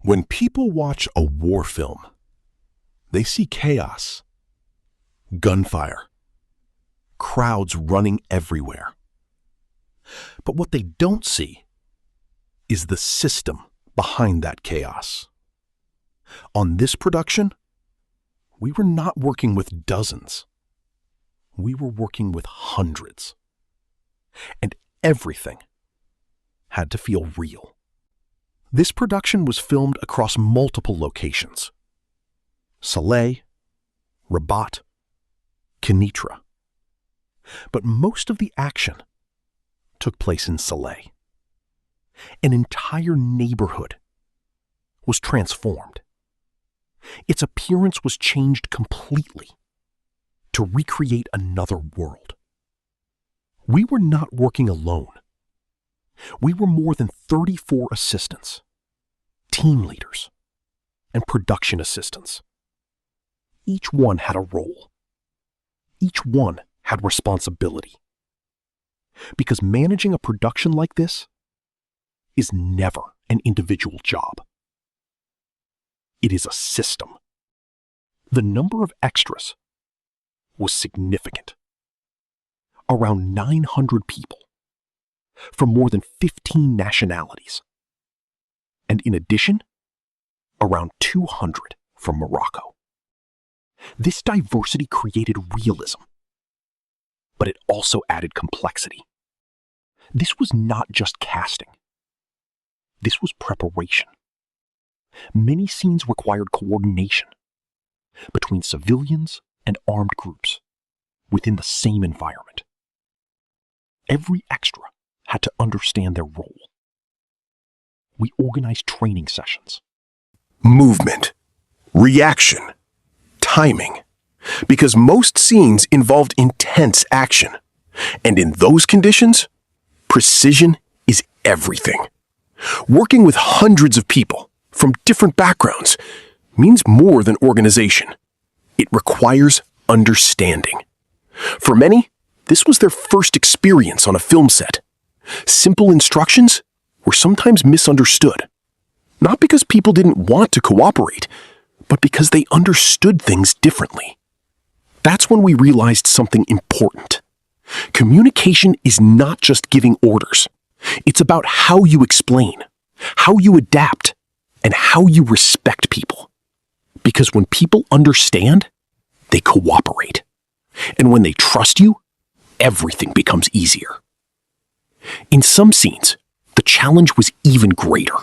When people watch a war film, they see chaos, gunfire, crowds running everywhere. But what they don't see is the system behind that chaos. On this production, we were not working with dozens. We were working with hundreds. And everything had to feel real. This production was filmed across multiple locations: Saleh, Rabat, Kenitra. But most of the action took place in Saleh. An entire neighborhood was transformed. Its appearance was changed completely to recreate another world. We were not working alone. We were more than 34 assistants, team leaders, and production assistants. Each one had a role. Each one had responsibility. Because managing a production like this is never an individual job. It is a system. The number of extras was significant. Around 900 people from more than 15 nationalities. And in addition, around 200 from Morocco. This diversity created realism, but it also added complexity. This was not just casting. This was preparation. Many scenes required coordination between civilians and armed groups within the same environment. Every extra had to understand their role. We organized training sessions. Movement, reaction, timing, because most scenes involved intense action. And in those conditions, precision is everything. Working with hundreds of people from different backgrounds means more than organization. It requires understanding. For many, this was their first experience on a film set. Simple instructions were sometimes misunderstood. Not because people didn't want to cooperate, but because they understood things differently. That's when we realized something important. Communication is not just giving orders. It's about how you explain, how you adapt, and how you respect people. Because when people understand, they cooperate. And when they trust you, everything becomes easier. In some scenes, the challenge was even greater.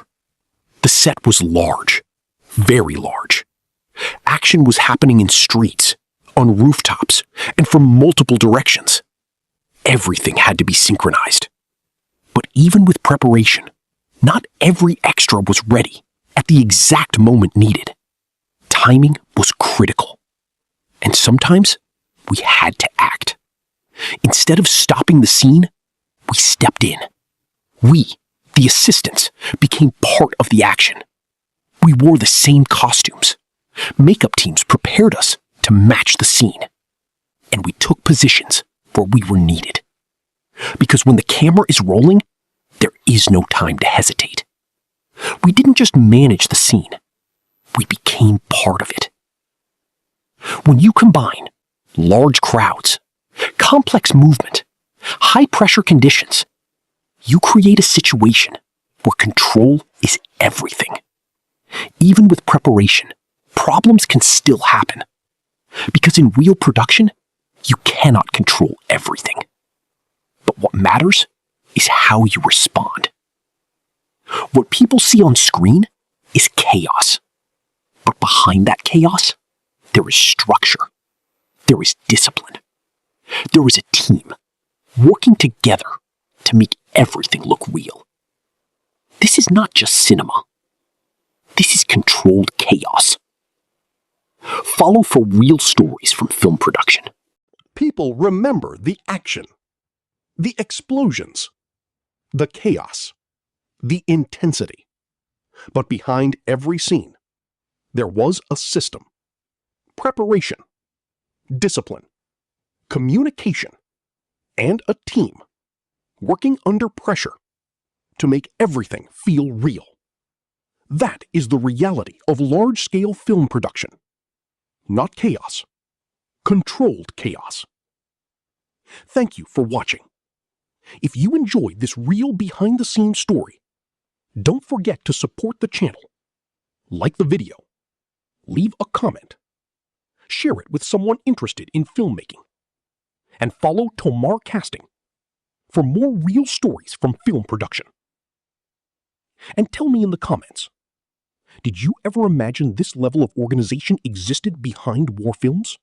The set was large, very large. Action was happening in streets, on rooftops, and from multiple directions. Everything had to be synchronized. But even with preparation, not every extra was ready at the exact moment needed. Timing was critical. And sometimes we had to act. Instead of stopping the scene, we stepped in. We, the assistants, became part of the action. We wore the same costumes. Makeup teams prepared us to match the scene. And we took positions where we were needed. Because when the camera is rolling, there is no time to hesitate. We didn't just manage the scene. We became part of it. When you combine large crowds, complex movement, high-pressure conditions, you create a situation where control is everything. Even with preparation, problems can still happen. Because in real production, you cannot control everything. But what matters is how you respond. What people see on screen is chaos. But behind that chaos, there is structure. There is discipline. There is a team working together to make everything look real. This is not just cinema. This is controlled chaos. Follow for real stories from film production. People remember the action, the explosions, the chaos, the intensity. But behind every scene, there was a system, preparation, discipline, communication, and a team working under pressure to make everything feel real. That is the reality of large-scale film production. Not chaos. Controlled chaos. Thank you for watching. If you enjoyed this real behind-the-scenes story, don't forget to support the channel, like the video, leave a comment, share it with someone interested in filmmaking, and follow TomarCasting for more real stories from film production. And tell me in the comments, did you ever imagine this level of organization existed behind war films?